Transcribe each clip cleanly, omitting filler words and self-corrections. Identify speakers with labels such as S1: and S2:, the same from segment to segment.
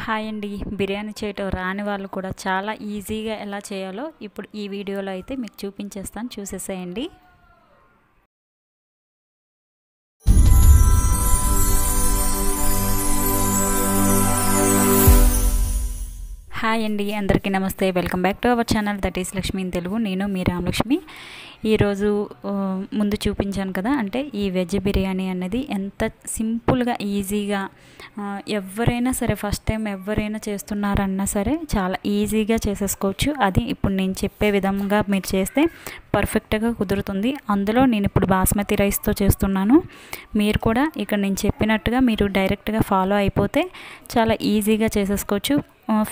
S1: Hi అండి. బిర్యానీ చేయటం రాని వాళ్ళు కూడా చాలా ఈజీగా ఎలా చేయాలో ఇప్పుడు ఈ వీడియోలో అయితే మీకు చూపించేస్తాను, చూసేసేయండి. హాయ్ అండి, అందరికీ నమస్తే. Welcome back to our channel, that is Lakshmi in Telugu. నేను మీ రామలక్ష్మి. ఈరోజు ముందు చూపించాను కదా, అంటే ఈ వెజ్ బిర్యానీ అనేది ఎంత సింపుల్గా ఈజీగా ఎవరైనా సరే, ఫస్ట్ టైం ఎవరైనా చేస్తున్నారన్నా సరే చాలా ఈజీగా చేసేసుకోవచ్చు. అది ఇప్పుడు నేను చెప్పే విధంగా మీరు చేస్తే పర్ఫెక్ట్గా కుదురుతుంది. అందులో నేను ఇప్పుడు బాస్మతి రైస్తో చేస్తున్నాను. మీరు కూడా ఇక్కడ నేను చెప్పినట్టుగా మీరు డైరెక్ట్గా ఫాలో అయిపోతే చాలా ఈజీగా చేసేసుకోవచ్చు.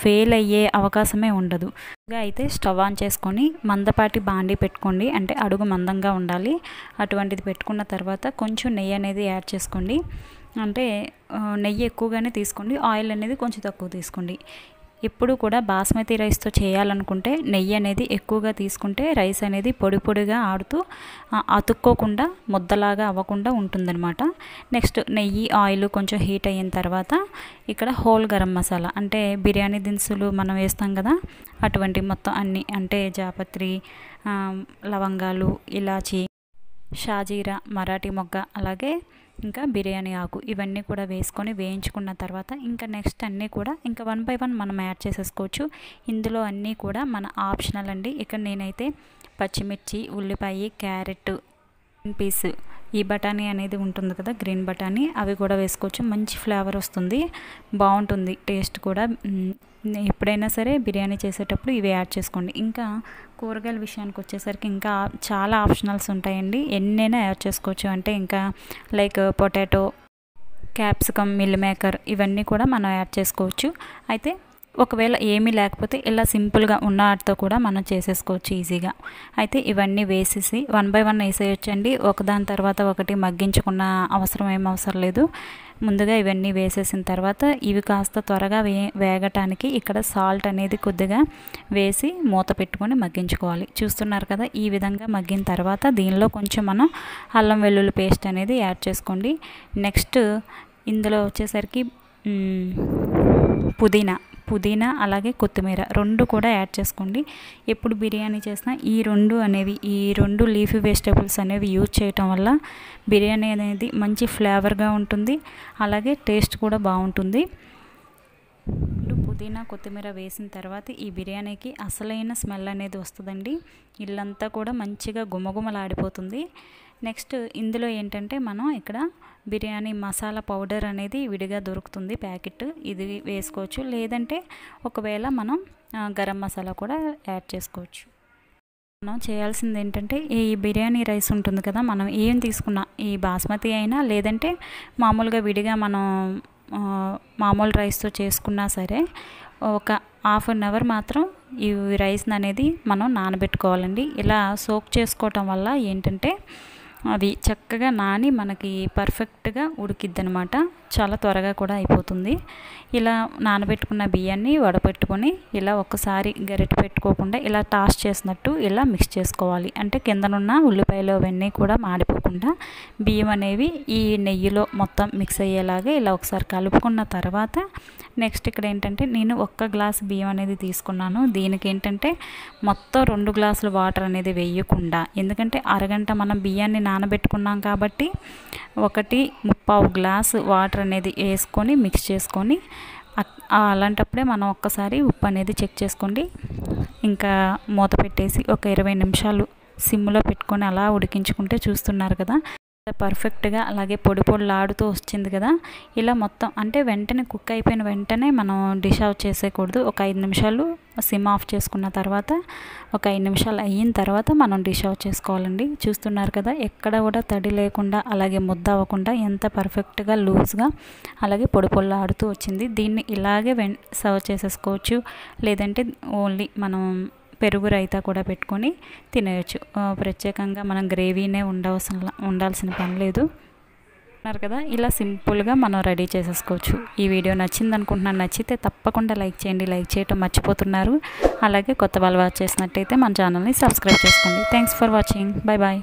S1: ఫెయిల్ అయ్యే అవకాశమే ఉండదు. అయితే స్టవ్ ఆన్ చేసుకొని మందపాటి బాండీ పెట్టుకోండి, అంటే అడుగు మందంగా ఉండాలి. అటువంటిది పెట్టుకున్న తర్వాత కొంచెం నెయ్యి అనేది యాడ్ చేసుకోండి. అంటే నెయ్యి ఎక్కువగానే తీసుకోండి, ఆయిల్ అనేది కొంచెం తక్కువ తీసుకోండి. ఎప్పుడు కూడా బాస్మతి రైస్తో చేయాలనుకుంటే నెయ్యి అనేది ఎక్కువగా తీసుకుంటే రైస్ అనేది పొడి పొడిగా ఆడుతూ అతుక్కోకుండా ముద్దలాగా అవ్వకుండా ఉంటుందన్నమాట. నెక్స్ట్ నెయ్యి ఆయిల్ కొంచెం హీట్ అయిన తర్వాత ఇక్కడ హోల్ గరం మసాలా, అంటే బిర్యానీ దినుసులు మనం వేస్తాం కదా, అటువంటి మొత్తం అన్నీ, అంటే జాపత్రి, లవంగాలు, ఇలాచి, షాజీరా, మరాఠీ మొగ్గ, అలాగే ఇంకా బిర్యానీ ఆకు, ఇవన్నీ కూడా వేసుకొని వేయించుకున్న తర్వాత ఇంకా నెక్స్ట్ అన్నీ కూడా ఇంకా 1 by 1 మనం యాడ్ చేసేసుకోవచ్చు. ఇందులో అన్నీ కూడా మన ఆప్షనల్ అండి. ఇక్కడ నేనైతే పచ్చిమిర్చి, ఉల్లిపాయ, క్యారెట్, పీస్, ఈ బఠానీ అనేది ఉంటుంది కదా, గ్రీన్ బఠానీ, అవి కూడా వేసుకోవచ్చు. మంచి ఫ్లేవర్ వస్తుంది, బాగుంటుంది టేస్ట్ కూడా. ఎప్పుడైనా సరే బిర్యానీ చేసేటప్పుడు ఇవి యాడ్ చేసుకోండి. ఇంకా కూరగాయల విషయానికి వచ్చేసరికి ఇంకా చాలా ఆప్షనల్స్ ఉంటాయండి, ఎన్నైనా యాడ్ చేసుకోవచ్చు. అంటే ఇంకా like potato, capsicum, meal maker, ఇవన్నీ కూడా మనం యాడ్ చేసుకోవచ్చు. అయితే ఒకవేళ ఏమీ లేకపోతే ఇలా సింపుల్గా ఉన్న వాటితో కూడా మనం చేసేసుకోవచ్చు ఈజీగా. అయితే ఇవన్నీ వేసేసి 1 by 1 వేసేయచ్చండి. ఒకదాని తర్వాత ఒకటి మగ్గించుకున్న అవసరం లేదు. ముందుగా ఇవన్నీ వేసేసిన తర్వాత ఇవి కాస్త త్వరగా వేగటానికి ఇక్కడ సాల్ట్ అనేది కొద్దిగా వేసి మూత పెట్టుకొని మగ్గించుకోవాలి. చూస్తున్నారు కదా, ఈ విధంగా మగ్గిన తర్వాత దీనిలో కొంచెం మనం అల్లం వెల్లుల్లి పేస్ట్ అనేది యాడ్ చేసుకోండి. నెక్స్ట్ ఇందులో వచ్చేసరికి పుదీనా అలాగే కొత్తిమీర రెండు కూడా యాడ్ చేసుకోండి. ఎప్పుడు బిర్యానీ చేసినా ఈ రెండు లీఫీ వెజిటేబుల్స్ అనేవి యూజ్ చేయటం వల్ల బిర్యానీ అనేది మంచి ఫ్లేవర్గా ఉంటుంది, అలాగే టేస్ట్ కూడా బాగుంటుంది. పుదీనా, కొత్తిమీర వేసిన తర్వాత ఈ బిర్యానీకి అసలైన స్మెల్ అనేది వస్తుందండి. ఇల్లంతా కూడా మంచిగా గుమగుమలాడిపోతుంది. నెక్స్ట్ ఇందులో ఏంటంటే మనం ఇక్కడ బిర్యానీ మసాలా పౌడర్ అనేది విడిగా దొరుకుతుంది, ప్యాకెట్, ఇది వేసుకోవచ్చు. లేదంటే ఒకవేళ మనం గరం మసాలా కూడా యాడ్ చేసుకోవచ్చు. మనం చేయాల్సింది ఏంటంటే ఈ బిర్యానీ రైస్ ఉంటుంది కదా, మనం ఏం తీసుకున్నా, ఈ బాస్మతి అయినా లేదంటే మామూలుగా విడిగా మనం మామూలు రైస్తో చేసుకున్నా సరే ఒక 1/2 hour మాత్రం ఈ రైస్ని అనేది మనం నానబెట్టుకోవాలండి. ఇలా సోక్ చేసుకోవటం వల్ల ఏంటంటే అవి చక్కగా నాని మనకి పర్ఫెక్ట్గా ఉడికిద్ది అనమాట, చాలా త్వరగా కూడా అయిపోతుంది. ఇలా నానబెట్టుకున్న బియ్యాన్ని వడపెట్టుకొని ఇలా ఒక్కసారి గరిటె పెట్టుకోకుండా ఇలా టాస్ చేసినట్టు ఇలా మిక్స్ చేసుకోవాలి. అంటే కిందనున్న ఉల్లిపాయలు అవన్నీ కూడా మాడిపోకుండా బియ్యం అనేవి ఈ నెయ్యిలో మొత్తం మిక్స్ అయ్యేలాగా ఇలా ఒకసారి కలుపుకున్న తర్వాత నెక్స్ట్ ఇక్కడ ఏంటంటే నేను 1 గ్లాస్ బియ్యం అనేది తీసుకున్నాను. దీనికి ఏంటంటే మొత్తం 2 గ్లాసుల వాటర్ అనేది వేయకుండా, ఎందుకంటే అరగంట మనం బియ్యాన్ని నానబెట్టుకున్నాం కాబట్టి 1.25 గ్లాసు వాటర్ అనేది వేసుకొని మిక్స్ చేసుకొని అలాంటప్పుడే మనం ఒక్కసారి ఉప్పు అనేది చెక్ చేసుకోండి. ఇంకా మూత పెట్టేసి ఒక 20 నిమిషాలు సిమ్లో పెట్టుకొని అలా ఉడికించుకుంటే చూస్తున్నారు కదా పర్ఫెక్ట్గా అలాగే పొడి పొడిలాడుతూ వచ్చింది కదా. ఇలా మొత్తం అంటే వెంటనే కుక్ అయిపోయిన వెంటనే మనం డిష్ అవుట్ చేసేయకూడదు. ఒక 5 నిమిషాలు సిమ్ ఆఫ్ చేసుకున్న తర్వాత, ఒక 5 నిమిషాలు అయిన తర్వాత మనం డిష్ అవుట్ చేసుకోవాలండి. చూస్తున్నారు కదా, ఎక్కడ కూడా తడి లేకుండా అలాగే ముద్ద అవ్వకుండా ఎంత పర్ఫెక్ట్గా లూజ్గా అలాగే పొడి పొడిలాడుతూ వచ్చింది. దీన్ని ఇలాగే సర్వ్ చేసేసుకోవచ్చు, లేదంటే ఓన్లీ మనం పెరుగు రైతా కూడా పెట్టుకొని తినేయచ్చు. ప్రత్యేకంగా మనం గ్రేవీనే ఉండాల్సిన పని లేదు. అన్నారు కదా, ఇలా సింపుల్గా మనం రెడీ చేసేసుకోవచ్చు. ఈ వీడియో నచ్చింది అనుకుంటున్నాను. నచ్చితే తప్పకుండా లైక్ చేయండి, లైక్ చేయటం మర్చిపోతున్నారు. అలాగే కొత్త వాళ్ళు వాచ్ చేసినట్టయితే మన ఛానల్ని సబ్స్క్రైబ్ చేసుకోండి. Thanks for watching. Bye bye.